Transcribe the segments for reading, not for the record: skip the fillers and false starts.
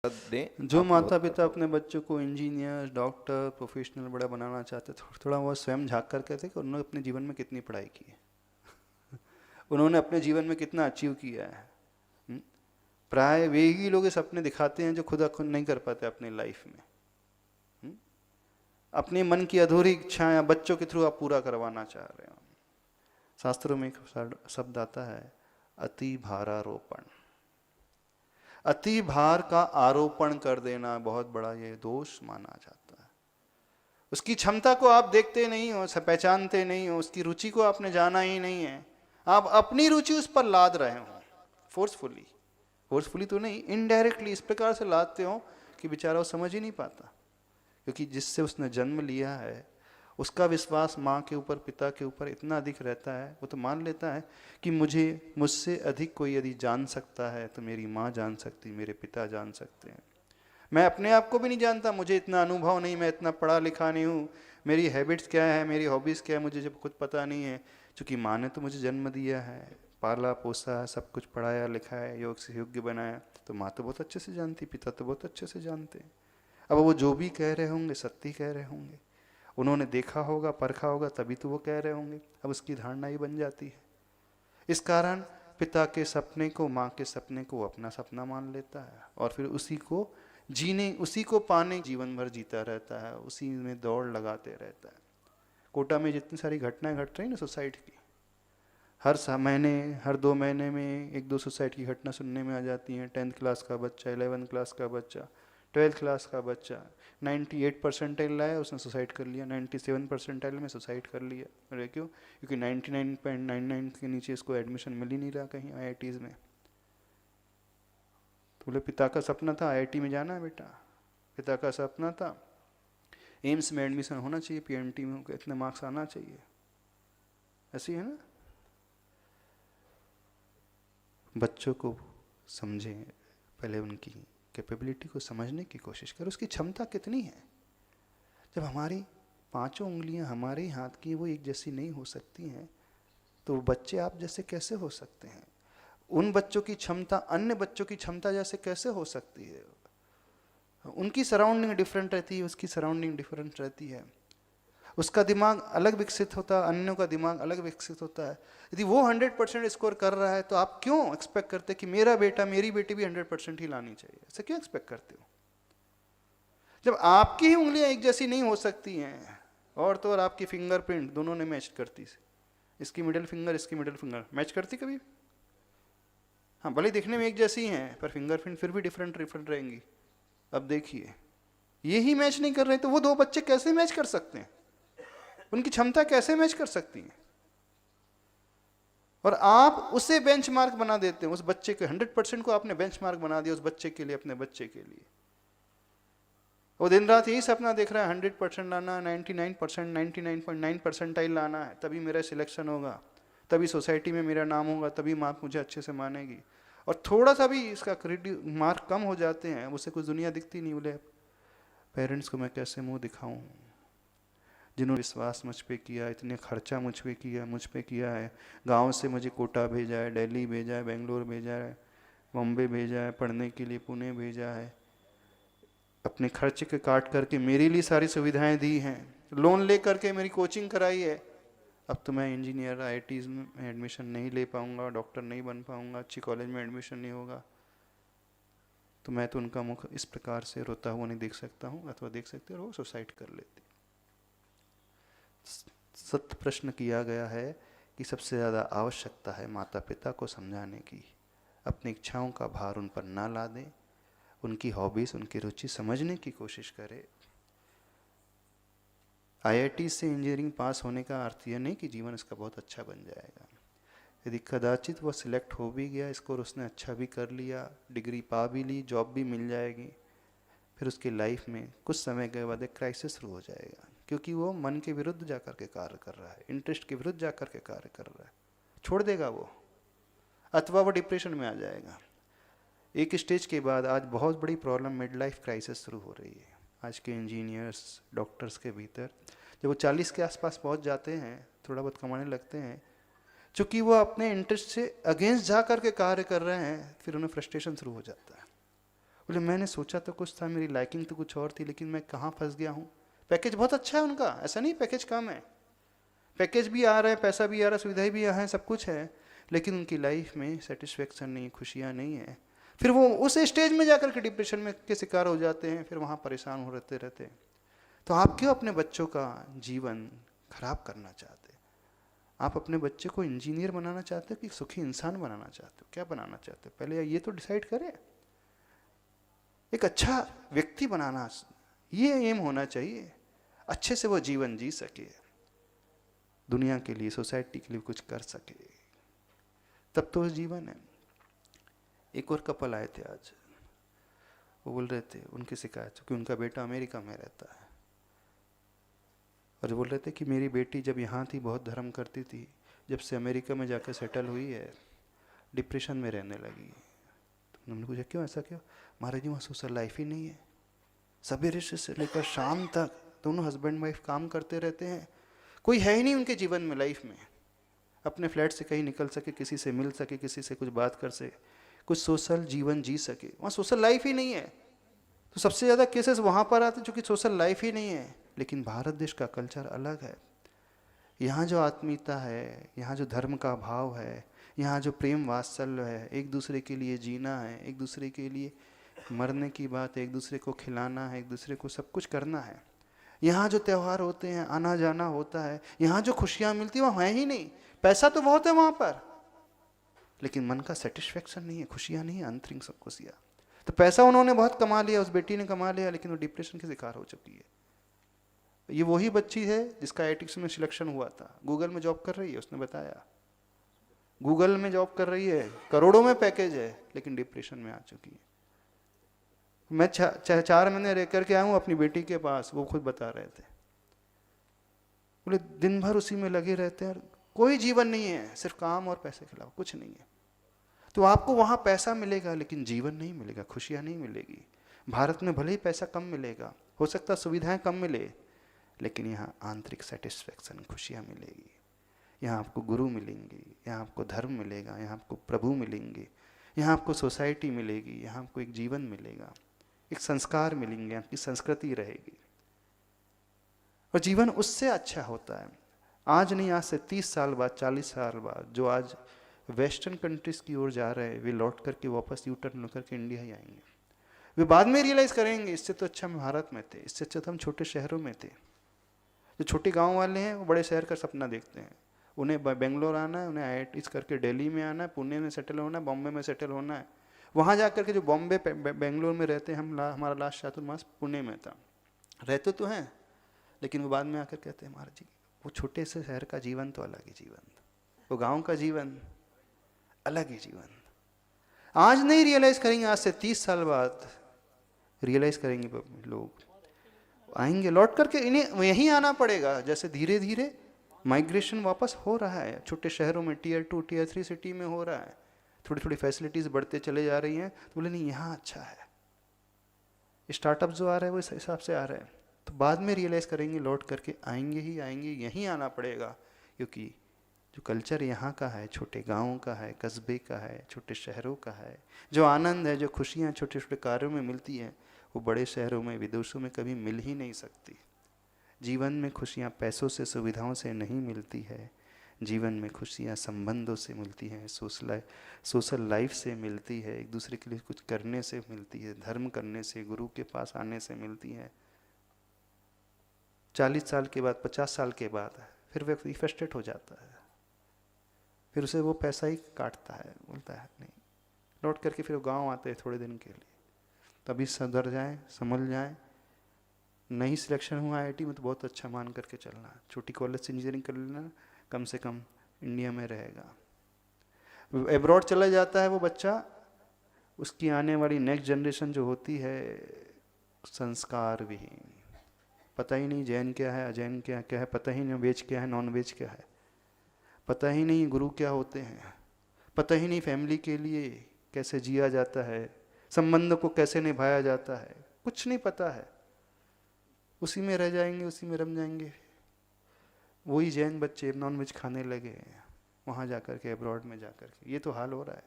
दें जो आप माता पिता अपने बच्चों को इंजीनियर, डॉक्टर, प्रोफेशनल बड़ा बनाना चाहते हैं, थोड़ा वो स्वयं झांक कर कहते हैं कि उन्होंने अपने जीवन में कितनी पढ़ाई की है, उन्होंने अपने जीवन में कितना अचीव किया है। हम्म? प्राय वे ही लोग ये सपने दिखाते हैं जो खुद नहीं कर पाते अपनी लाइफ में। हम्म? अपने मन की अधूरी इच्छाएं बच्चों के थ्रू आप पूरा करवाना चाह रहे हो। शास्त्रों में एक शब्द आता है, अति भारारोपण। अति भार का आरोपण कर देना बहुत बड़ा ये दोष माना जाता है। उसकी क्षमता को आप देखते नहीं हो, पहचानते नहीं हो, उसकी रुचि को आपने जाना ही नहीं है, आप अपनी रुचि उस पर लाद रहे हो फोर्सफुली। फोर्सफुली तो नहीं, इनडायरेक्टली इस प्रकार से लादते हो कि बेचारा वो समझ ही नहीं पाता, क्योंकि जिससे उसने जन्म लिया है उसका विश्वास माँ के ऊपर, पिता के ऊपर इतना अधिक रहता है, वो तो मान लेता है कि मुझसे अधिक कोई यदि जान सकता है तो मेरी माँ जान सकती, मेरे पिता जान सकते हैं। मैं अपने आप को भी नहीं जानता, मुझे इतना अनुभव नहीं, मैं इतना पढ़ा लिखा नहीं हूँ, मेरी हैबिट्स क्या है, मेरी हॉबीज़ क्या है, मुझे जब खुद पता नहीं है। क्योंकि माँ ने तो मुझे जन्म दिया है, पाला पोसा, सब कुछ पढ़ाया लिखाया, योग से योग्य बनाया, तो माँ तो बहुत अच्छे से जानती, पिता तो बहुत अच्छे से जानते हैं। अब वो जो भी कह रहे होंगे सत्य कह रहे होंगे, उन्होंने देखा होगा, परखा होगा, तभी तो वो कह रहे होंगे। अब उसकी धारणा ही बन जाती है। इस कारण पिता के सपने को, माँ के सपने को अपना सपना मान लेता है और फिर उसी को जीने, उसी को पाने जीवन भर जीता रहता है, उसी में दौड़ लगाते रहता है। कोटा में जितनी सारी घटनाएं घट रही हैं ना सोसाइटी की, हर महीने, हर 2 महीने में एक दो सुसाइड की घटना सुनने में आ जाती हैं। 10th क्लास का बच्चा, 11th क्लास का बच्चा, 12th क्लास का बच्चा 98 परसेंटाइल लाया, उसने सुसाइड कर लिया, 97 परसेंटाइल में सुसाइड कर लिया। अरे क्यों? क्योंकि 99.99 के नीचे इसको एडमिशन मिल ही नहीं रहा कहीं IITs में। तो बोले पिता का सपना था IIT में जाना है बेटा, पिता का सपना था एम्स में एडमिशन होना चाहिए, PNT में इतने मार्क्स आना चाहिए। ऐसी है ना। बच्चों को समझें, पहले उनकी कैपेबिलिटी को समझने की कोशिश करें, उसकी क्षमता कितनी है। जब हमारी 5 उंगलियां हमारे हाथ की वो एक जैसी नहीं हो सकती हैं, तो बच्चे आप जैसे कैसे हो सकते हैं? उन बच्चों की क्षमता अन्य बच्चों की क्षमता जैसे कैसे हो सकती है? उनकी सराउंडिंग डिफरेंट रहती है, उसकी सराउंडिंग डिफरेंट रहती है, उसका दिमाग अलग विकसित होता है, अन्यों का दिमाग अलग विकसित होता है। यदि वो 100% स्कोर कर रहा है तो आप क्यों एक्सपेक्ट करते कि मेरा बेटा, मेरी बेटी भी 100% ही लानी चाहिए? ऐसे क्यों एक्सपेक्ट करते हो? जब आपकी ही उंगलियां एक जैसी नहीं हो सकती हैं, और तो और आपकी फिंगरप्रिंट दोनों ने मैच करती, इसकी मिडिल फिंगर, इसकी मिडिल फिंगर मैच करती कभी? हाँ, भले दिखने में एक जैसी हैं पर फिंगरप्रिंट फिर भी डिफरेंट डिफरेंट रहेंगी। अब देखिए, ये ही मैच नहीं कर रहे तो वो दो बच्चे कैसे मैच कर सकते हैं? उनकी क्षमता कैसे मैच कर सकती है? और आप उसे बेंचमार्क बना देते हैं, उस बच्चे के 100% को आपने बेंचमार्क बना दिया उस बच्चे के लिए, अपने बच्चे के लिए। वो दिन रात यही सपना देख रहा है 100% लाना, 99%, 99.9% लाना है, तभी मेरा सिलेक्शन होगा, तभी सोसाइटी में मेरा नाम होगा, तभी माँ मुझे अच्छे से मानेगी। और थोड़ा सा भी इसका क्रेडिट मार्क कम हो जाते हैं, उसे कुछ दुनिया दिखती नहीं। बोले पेरेंट्स को मैं कैसे मुंह दिखाऊं, जिन्होंने विश्वास मुझ पे किया, इतने खर्चा मुझ पे किया है, गांव से मुझे कोटा भेजा है, दिल्ली भेजा है, बेंगलोर भेजा है, बॉम्बे भेजा है, पढ़ने के लिए पुणे भेजा है, अपने खर्च के काट करके मेरे लिए सारी सुविधाएं दी हैं, लोन ले करके मेरी कोचिंग कराई है। अब तो मैं इंजीनियर IITs में एडमिशन नहीं ले पाऊंगा, डॉक्टर नहीं बन पाऊंगा, अच्छी कॉलेज में एडमिशन नहीं होगा, तो मैं तो उनका मुख इस प्रकार से रोता हुआ नहीं देख सकता हूँ, अथवा देख सकते और वो सुसाइड कर लेते। सत्य प्रश्न किया गया है कि सबसे ज़्यादा आवश्यकता है माता पिता को समझाने की, अपनी इच्छाओं का भार उन पर ना ला दें, उनकी हॉबीज़, उनकी रुचि समझने की कोशिश करें। IIT से इंजीनियरिंग पास होने का अर्थ यह नहीं कि जीवन इसका बहुत अच्छा बन जाएगा। यदि कदाचित वह सिलेक्ट हो भी गया, स्कोर उसने अच्छा भी कर लिया, डिग्री पा भी ली, जॉब भी मिल जाएगी, फिर उसकी लाइफ में कुछ समय के बाद एक क्राइसिस शुरू हो जाएगा, क्योंकि वो मन के विरुद्ध जाकर के कार्य कर रहा है, इंटरेस्ट के विरुद्ध जाकर के कार्य कर रहा है, छोड़ देगा वो, अथवा वो डिप्रेशन में आ जाएगा। एक स्टेज के बाद आज बहुत बड़ी प्रॉब्लम मिड लाइफ क्राइसिस शुरू हो रही है आज के इंजीनियर्स, डॉक्टर्स के भीतर। जब वो 40 के आसपास पहुंच जाते हैं, थोड़ा बहुत कमाने लगते हैं, चूँकि वो अपने इंटरेस्ट से अगेंस्ट जा कर के कार्य कर रहे हैं, फिर उन्हें फ्रस्ट्रेशन शुरू हो जाता है। बोले मैंने सोचा तो कुछ था, मेरी लाइकिंग तो कुछ और थी, लेकिन मैं कहाँ फंस गया हूँ। पैकेज बहुत अच्छा है उनका, ऐसा नहीं पैकेज कम है, पैकेज भी आ रहा है, पैसा भी आ रहा है, सुविधाएं भी आ रहा है, सब कुछ है, लेकिन उनकी लाइफ में सेटिस्फेक्शन नहीं, खुशियाँ नहीं है। फिर वो उस स्टेज में जाकर के डिप्रेशन में के शिकार हो जाते हैं, फिर वहाँ परेशान हो रहते हैं। तो आप क्यों अपने बच्चों का जीवन खराब करना चाहते हैं? आप अपने बच्चे को इंजीनियर बनाना चाहते हो कि सुखी इंसान बनाना चाहते हो? क्या बनाना चाहते हो? पहले ये तो डिसाइड करें। एक अच्छा व्यक्ति बनाना, ये एम होना चाहिए, अच्छे से वो जीवन जी सके, दुनिया के लिए, सोसाइटी के लिए कुछ कर सके, तब तो जीवन है। एक और कपल आए थे आज, वो बोल रहे थे उनकी शिकायत कि उनका बेटा अमेरिका में रहता है, और बोल रहे थे कि मेरी बेटी जब यहाँ थी बहुत धर्म करती थी, जब से अमेरिका में जाकर सेटल हुई है डिप्रेशन में रहने लगी। तो उन्होंने पूछा क्यों, ऐसा क्यों? महाराज जी वहाँ सोशल लाइफ ही नहीं है, सवेरे से लेकर शाम तक दोनों हस्बैंड वाइफ काम करते रहते हैं, कोई है ही नहीं उनके जीवन में, लाइफ में अपने फ्लैट से कहीं निकल सके, किसी से मिल सके, किसी से कुछ बात कर सके, कुछ सोशल जीवन जी सके, वहाँ सोशल लाइफ ही नहीं है। तो सबसे ज़्यादा केसेस वहाँ पर आते हैं जो कि सोशल लाइफ ही नहीं है। लेकिन भारत देश का कल्चर अलग है, यहाँ जो आत्मीयता है, यहाँ जो धर्म का भाव है, यहाँ जो प्रेम वात्सल्य है, एक दूसरे के लिए जीना है, एक दूसरे के लिए मरने की बात है, एक दूसरे को खिलाना है, एक दूसरे को सब कुछ करना है, यहाँ जो त्यौहार होते हैं, आना जाना होता है, यहाँ जो खुशियाँ मिलती है वहाँ है ही नहीं। पैसा तो बहुत है वहाँ पर, लेकिन मन का सेटिस्फेक्शन नहीं है, खुशियाँ नहीं है, आंतरिक सब खुशियाँ। तो पैसा उन्होंने बहुत कमा लिया, उस बेटी ने कमा लिया, लेकिन वो डिप्रेशन के शिकार हो चुकी है। ये वही बच्ची है जिसका आईआईटी में सिलेक्शन हुआ था, गूगल में जॉब कर रही है, उसने बताया गूगल में जॉब कर रही है, करोड़ों में पैकेज है, लेकिन डिप्रेशन में आ चुकी है। मैं 4 महीने रह करके आया हूँ अपनी बेटी के पास, वो खुद बता रहे थे, बोले दिन भर उसी में लगे रहते हैं, कोई जीवन नहीं है, सिर्फ काम और पैसे के अलावा कुछ नहीं है। तो आपको वहाँ पैसा मिलेगा लेकिन जीवन नहीं मिलेगा, खुशियाँ नहीं मिलेगी। भारत में भले ही पैसा कम मिलेगा, हो सकता सुविधाएं कम मिले, लेकिन यहाँ आंतरिक सेटिस्फेक्शन, खुशियाँ मिलेगी। यहाँ आपको गुरु मिलेंगे, यहाँ आपको धर्म मिलेगा, यहाँ आपको प्रभु मिलेंगे, यहाँ आपको सोसाइटी मिलेगी, यहाँ आपको एक जीवन मिलेगा, एक संस्कार मिलेंगे, आपकी संस्कृति रहेगी, और जीवन उससे अच्छा होता है। आज नहीं, आज से 30 साल बाद, 40 साल बाद जो आज वेस्टर्न कंट्रीज की ओर जा रहे हैं, वे लौट करके वापस यू टर्न होकर के इंडिया ही आएंगे। वे बाद में रियलाइज़ करेंगे इससे तो अच्छा हम भारत में थे, इससे अच्छा तो हम छोटे शहरों में थे। जो छोटे गांव वाले हैं वो बड़े शहर का सपना देखते हैं, उन्हें बेंगलोर आना है, उन्हें आईआईटी करके दिल्ली में आना है, पुणे में सेटल होना है, बॉम्बे में सेटल होना है। वहाँ जा करके जो बॉम्बे बेंगलोर में रहते हैं, हमारा लास्ट चातुर्मास पुणे में था, रहते तो हैं, लेकिन वो बाद में आकर कहते हैं महाराज जी वो छोटे से शहर का जीवन तो अलग ही जीवन, वो गाँव का जीवन अलग ही जीवन। आज नहीं रियलाइज करेंगे, आज से 30 साल बाद रियलाइज करेंगे लोग, आएंगे लौट करके, इन्हें यहीं आना पड़ेगा। जैसे धीरे धीरे माइग्रेशन वापस हो रहा है छोटे शहरों में, टियर 2 टियर 3 सिटी में हो रहा है, थोड़ी थोड़ी फैसिलिटीज़ बढ़ते चले जा रही हैं, तो बोले नहीं यहाँ अच्छा है, स्टार्टअप जो आ रहा है वो इस हिसाब से आ रहा है। तो बाद में रियलाइज़ करेंगे, लौट करके आएंगे ही आएंगे, यहीं आना पड़ेगा, क्योंकि जो कल्चर यहाँ का है, छोटे गाँव का है, कस्बे का है, छोटे शहरों का है, जो आनंद है, जो खुशियाँ छोटे छोटे कार्यों में मिलती हैं, वो बड़े शहरों में, विदेशों में कभी मिल ही नहीं सकती। जीवन में खुशियाँ पैसों से, सुविधाओं से नहीं मिलती है, जीवन में खुशियाँ संबंधों से मिलती हैं, सोशल लाइफ से मिलती है, एक दूसरे के लिए कुछ करने से मिलती है, धर्म करने से, गुरु के पास आने से मिलती है। 40 साल के बाद, 50 साल के बाद फिर व्यक्ति फ्रस्ट्रेट हो जाता है, फिर उसे वो पैसा ही काटता है, बोलता है नहीं, लौट करके फिर वो गाँव आते हैं थोड़े दिन के लिए, तभी सुधर जाए, समझ जाए। नहीं सिलेक्शन हुआ आईआईटी में तो बहुत अच्छा मान करके चलना, छोटी कॉलेज से इंजीनियरिंग कर लेना, कम से कम इंडिया में रहेगा। एब्रॉड चला जाता है वो बच्चा, उसकी आने वाली नेक्स्ट जनरेशन जो होती है संस्कार विहीन, पता ही नहीं जैन क्या है, अजैन क्या है, पता ही नहीं वेज क्या है, नॉन वेज क्या है, पता ही नहीं गुरु क्या होते हैं, पता ही नहीं फैमिली के लिए कैसे जिया जाता है, संबंधों को कैसे निभाया जाता है, कुछ नहीं पता है, उसी में रह जाएंगे, उसी में रम जाएंगे। वही जैन बच्चे नॉन वेज खाने लगे वहाँ जाकर के, अब्रॉड में जाकर के, ये तो हाल हो रहा है।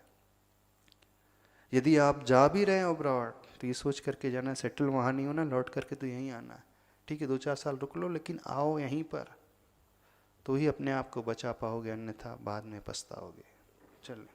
यदि आप जा भी रहे हो अब्रॉड तो ये सोच करके जाना, सेटल वहाँ नहीं होना, लौट करके तो यहीं आना है। ठीक है 2-4 साल रुक लो, लेकिन आओ यहीं पर, तो ही अपने आप को बचा पाओगे, अन्यथा बाद में पछताओगे। चलो।